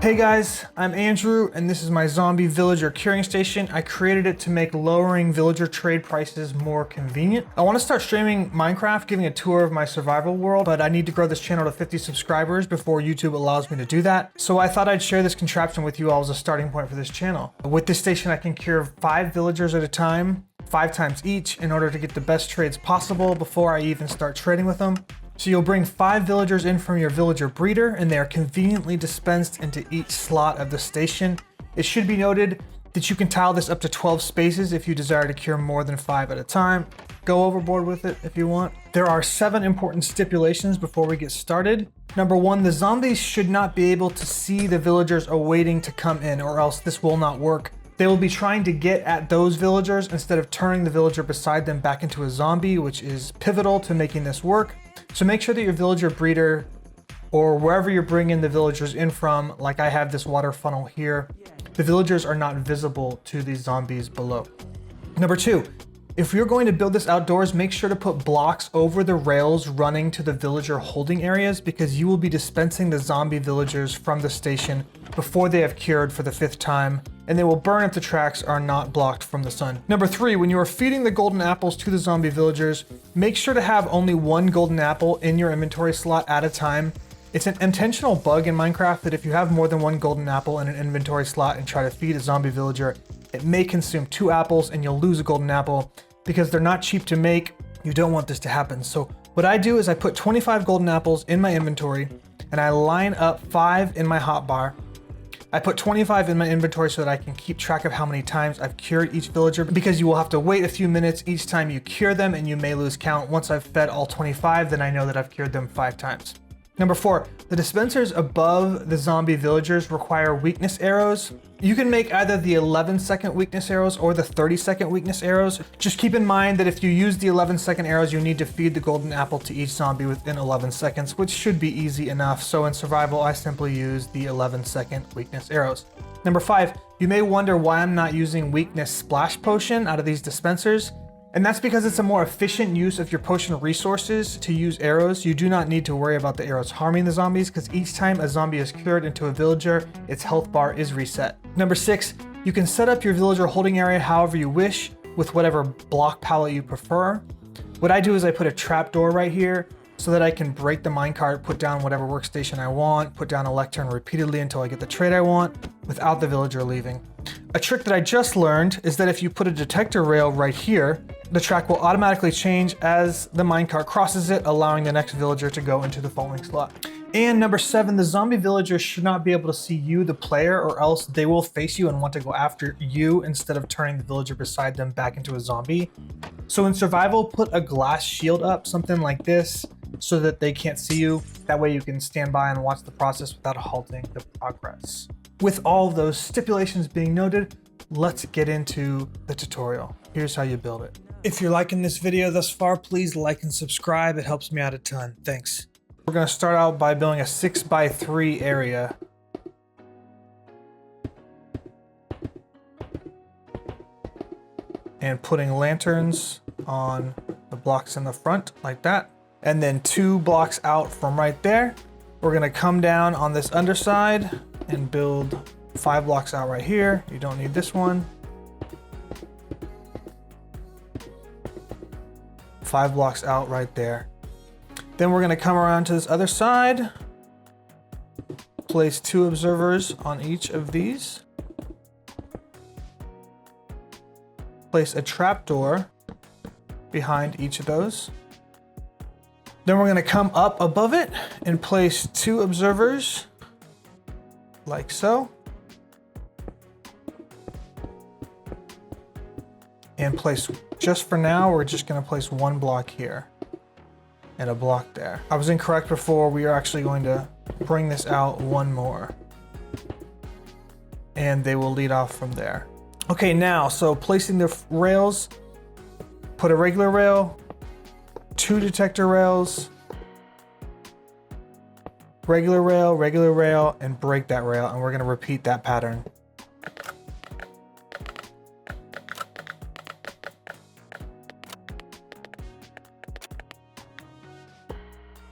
Hey guys, I'm Andrew and this is my zombie villager curing station. I created it to make lowering villager trade prices more convenient. I want to start streaming Minecraft, giving a tour of my survival world, but I need to grow this channel to 50 subscribers before YouTube allows me to do that. So I thought I'd share this contraption with you all as a starting point for this channel. With this station, I can cure 5 villagers at a time, 5 times each, in order to get the best trades possible before I even start trading with them. So you'll bring 5 villagers in from your villager breeder, and they are conveniently dispensed into each slot of the station. It should be noted that you can tile this up to 12 spaces if you desire to cure more than 5 at a time. Go overboard with it if you want. There are 7 important stipulations before we get started. Number 1, the zombies should not be able to see the villagers awaiting to come in, or else this will not work. They will be trying to get at those villagers instead of turning the villager beside them back into a zombie, which is pivotal to making this work. So make sure that your villager breeder, or wherever you're bringing the villagers in from, like I have this water funnel here, the villagers are not visible to these zombies below. Number 2, if you're going to build this outdoors, make sure to put blocks over the rails running to the villager holding areas, because you will be dispensing the zombie villagers from the station before they have cured for the 5th time, and they will burn if the tracks are not blocked from the sun. Number 3, when you are feeding the golden apples to the zombie villagers, make sure to have only 1 golden apple in your inventory slot at a time. It's an intentional bug in Minecraft that if you have more than 1 golden apple in an inventory slot and try to feed a zombie villager, it may consume 2 apples and you'll lose a golden apple. Because they're not cheap to make, you don't want this to happen. So what I do is I put 25 golden apples in my inventory and I line up 5 in my hotbar. I put 25 in my inventory so that I can keep track of how many times I've cured each villager, because you will have to wait a few minutes each time you cure them and you may lose count. Once I've fed all 25, then I know that I've cured them 5 times. Number 4, the dispensers above the zombie villagers require weakness arrows. You can make either the 11-second weakness arrows or the 30-second weakness arrows. Just keep in mind that if you use the 11-second arrows, you need to feed the golden apple to each zombie within 11 seconds, which should be easy enough. So in survival, I simply use the 11-second weakness arrows. Number 5, you may wonder why I'm not using weakness splash potion out of these dispensers. And that's because it's a more efficient use of your potion resources to use arrows. You do not need to worry about the arrows harming the zombies, because each time a zombie is cured into a villager, its health bar is reset. Number 6, you can set up your villager holding area however you wish with whatever block palette you prefer. What I do is I put a trapdoor right here so that I can break the minecart, put down whatever workstation I want, put down a lectern repeatedly until I get the trade I want without the villager leaving. A trick that I just learned is that if you put a detector rail right here, the track will automatically change as the minecart crosses it, allowing the next villager to go into the following slot. And number 7, the zombie villagers should not be able to see you, the player, or else they will face you and want to go after you instead of turning the villager beside them back into a zombie. So in survival, put a glass shield up, something like this, so that they can't see you. That way you can stand by and watch the process without halting the progress. With all of those stipulations being noted, let's get into the tutorial. Here's how you build it. If you're liking this video thus far, please like and subscribe. It helps me out a ton. Thanks. We're going to start out by building a 6x3 area. And putting lanterns on the blocks in the front like that. And then 2 blocks out from right there, we're going to come down on this underside and build 5 blocks out right here. You don't need this one. 5 blocks out right there. Then we're going to come around to this other side, place 2 observers on each of these, place a trapdoor behind each of those. Then we're going to come up above it and place 2 observers like so, and place, just for now, we're just going to place 1 block here and a block there. I was incorrect before. We are actually going to bring this out 1 more, and they will lead off from there. Okay, now, so placing the rails, put a regular rail, 2 detector rails, regular rail, and break that rail, and we're going to repeat that pattern.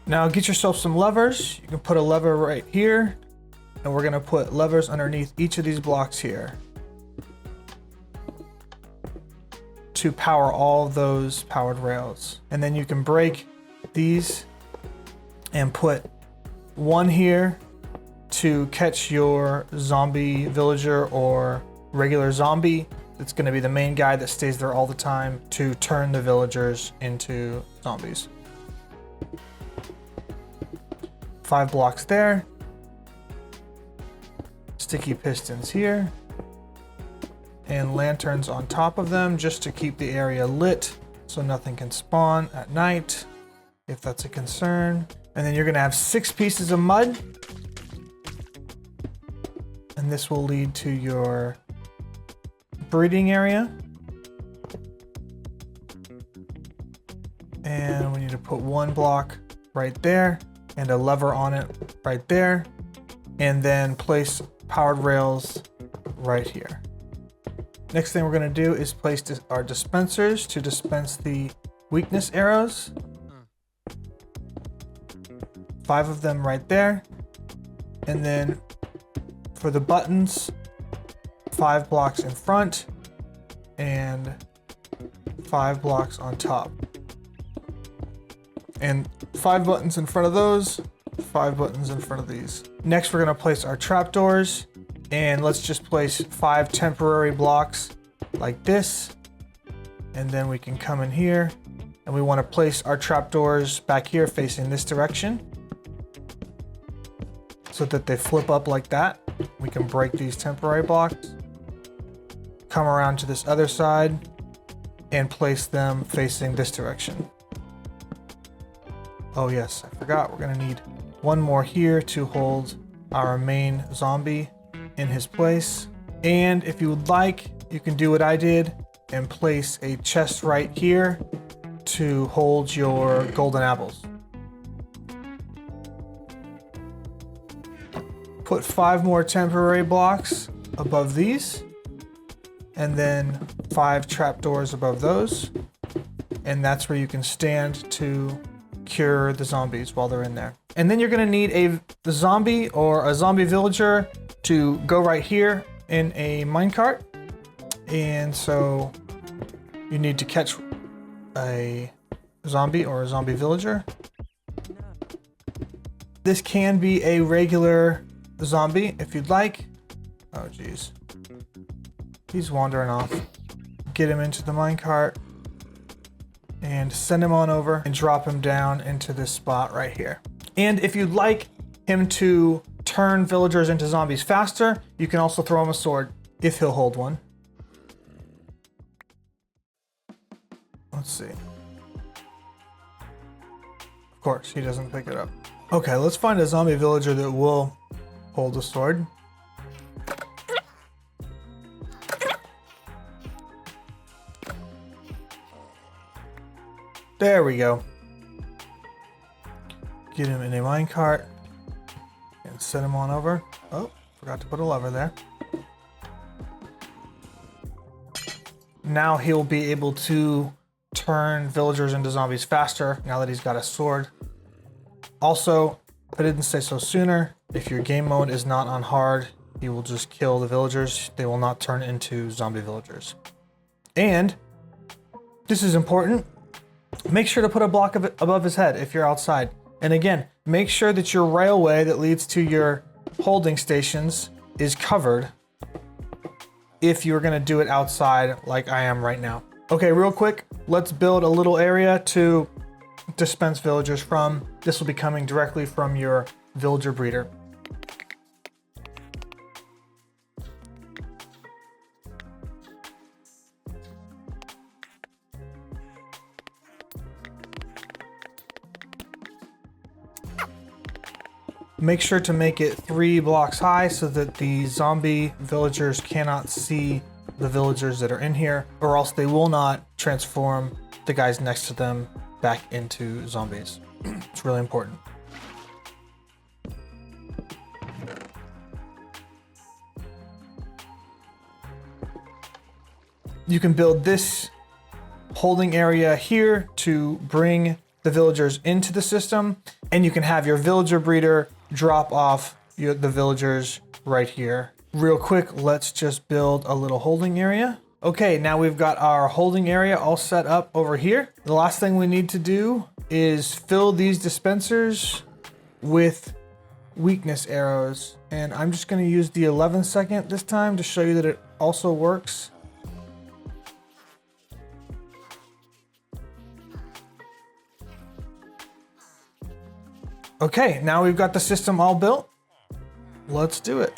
Now get yourself some levers. You can put a lever right here and we're gonna put levers underneath each of these blocks here to power all of those powered rails. And then you can break these and put one here to catch your zombie villager or regular zombie. It's gonna be the main guy that stays there all the time to turn the villagers into zombies. 5 blocks there. Sticky pistons here. And lanterns on top of them just to keep the area lit so nothing can spawn at night, if that's a concern. And then you're gonna have 6 pieces of mud. And this will lead to your breeding area. And we need to put 1 block right there and a lever on it right there. And then place powered rails right here. Next thing we're gonna do is place our dispensers to dispense the weakness arrows. 5 of them right there. And then for the buttons, 5 blocks in front and 5 blocks on top. And 5 buttons in front of those, 5 buttons in front of these. Next, we're gonna place our trapdoors, and let's just place 5 temporary blocks like this. And then we can come in here and we wanna place our trapdoors back here facing this direction so that they flip up like that. We can break these temporary blocks, come around to this other side and place them facing this direction. Oh yes, I forgot, we're gonna need 1 more here to hold our main zombie in his place. And if you would like, you can do what I did and place a chest right here to hold your golden apples. Put 5 more temporary blocks above these, and then 5 trapdoors above those. And that's where you can stand to cure the zombies while they're in there. And then you're gonna need a zombie or a zombie villager to go right here in a minecart. And so you need to catch a zombie or a zombie villager. This can be a regular zombie if you'd like. Oh geez, he's wandering off. Get him into the minecart and send him on over and drop him down into this spot right here. And if you'd like him to turn villagers into zombies faster, you can also throw him a sword if he'll hold one. Let's see. Of course, he doesn't pick it up. Okay, let's find a zombie villager that will hold a sword. There we go. Get him in a minecart and set him on over. Oh, forgot to put a lever there. Now he'll be able to turn villagers into zombies faster now that he's got a sword. Also, if I didn't say so sooner, if your game mode is not on hard, he will just kill the villagers. They will not turn into zombie villagers. And this is important. Make sure to put a block of it above his head if you're outside. And again, make sure that your railway that leads to your holding stations is covered if you're gonna do it outside like I am right now. Okay, real quick, let's build a little area to dispense villagers from. This will be coming directly from your villager breeder. Make sure to make it 3 blocks high so that the zombie villagers cannot see the villagers that are in here, or else they will not transform the guys next to them back into zombies. It's really important. You can build this holding area here to bring the villagers into the system, and you can have your villager breeder drop off the villagers right here. Real quick, let's just build a little holding area. Okay, now we've got our holding area all set up over here. The last thing we need to do is fill these dispensers with weakness arrows. And I'm just gonna use the 11-second this time to show you that it also works. Okay, now we've got the system all built. Let's do it.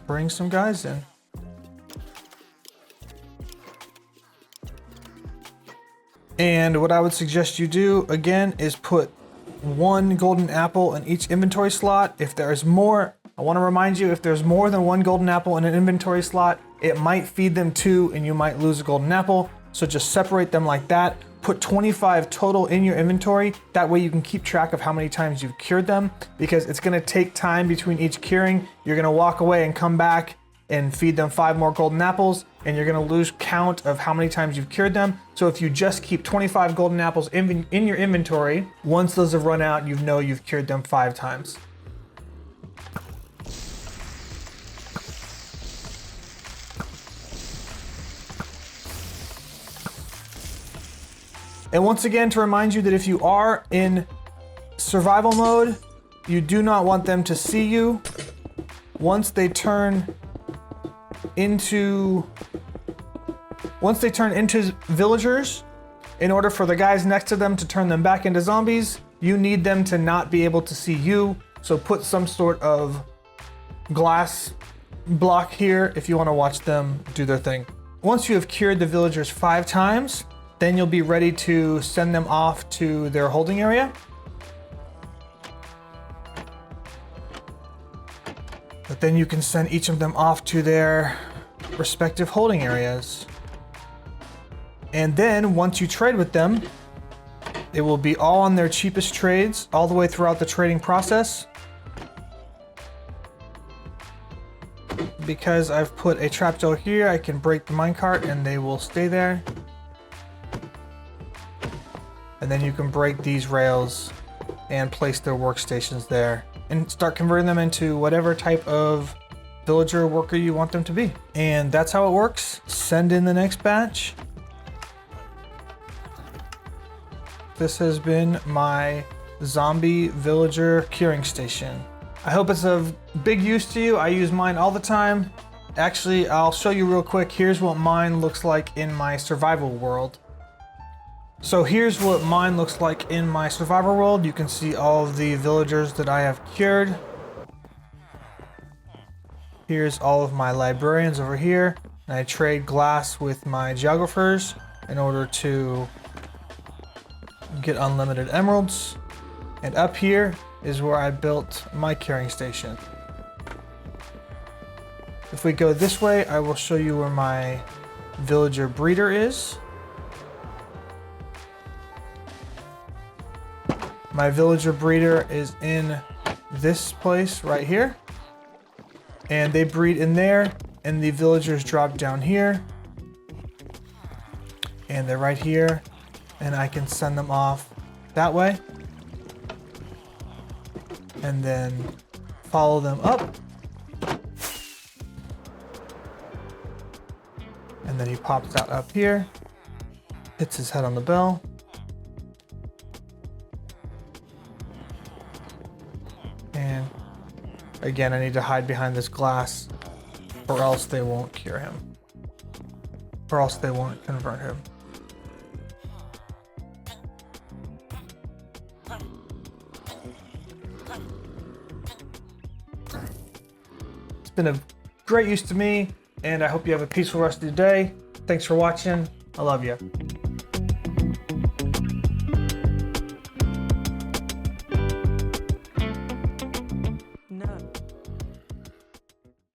Bring some guys in. And what I would suggest you do, again, is put 1 golden apple in each inventory slot. If there's more, I want to remind you, if there's more than 1 golden apple in an inventory slot, it might feed them 2 and you might lose a golden apple. So just separate them like that. Put 25 total in your inventory. That way you can keep track of how many times you've cured them, because it's gonna take time between each curing. You're gonna walk away and come back and feed them 5 more golden apples, and you're gonna lose count of how many times you've cured them. So if you just keep 25 golden apples in your inventory, once those have run out, you know you've cured them 5 times. And once again, to remind you that if you are in survival mode, you do not want them to see you. Once they turn into villagers, in order for the guys next to them to turn them back into zombies, you need them to not be able to see you. So put some sort of glass block here if you want to watch them do their thing. Once you have cured the villagers 5 times, then you'll be ready to send them off to their holding area. But then you can send each of them off to their respective holding areas. And then once you trade with them, it will be all on their cheapest trades all the way throughout the trading process. Because I've put a trapdoor here, I can break the minecart and they will stay there. And then you can break these rails and place their workstations there and start converting them into whatever type of villager worker you want them to be. And that's how it works. Send in the next batch. This has been my zombie villager curing station. I hope it's of big use to you. I use mine all the time. Actually, I'll show you real quick. Here's what mine looks like in my survival world. So here's what mine looks like in my survival world. You can see all of the villagers that I have cured. Here's all of my librarians over here. And I trade glass with my geographers in order to get unlimited emeralds. And up here is where I built my curing station. If we go this way, I will show you where my villager breeder is. My villager breeder is in this place right here. And they breed in there, and the villagers drop down here. And they're right here, and I can send them off that way. And then follow them up. And then he pops out up here, hits his head on the bell. And again, I need to hide behind this glass or else they won't cure him. Or else they won't convert him. It's been of great use to me, and I hope you have a peaceful rest of your day. Thanks for watching. I love you.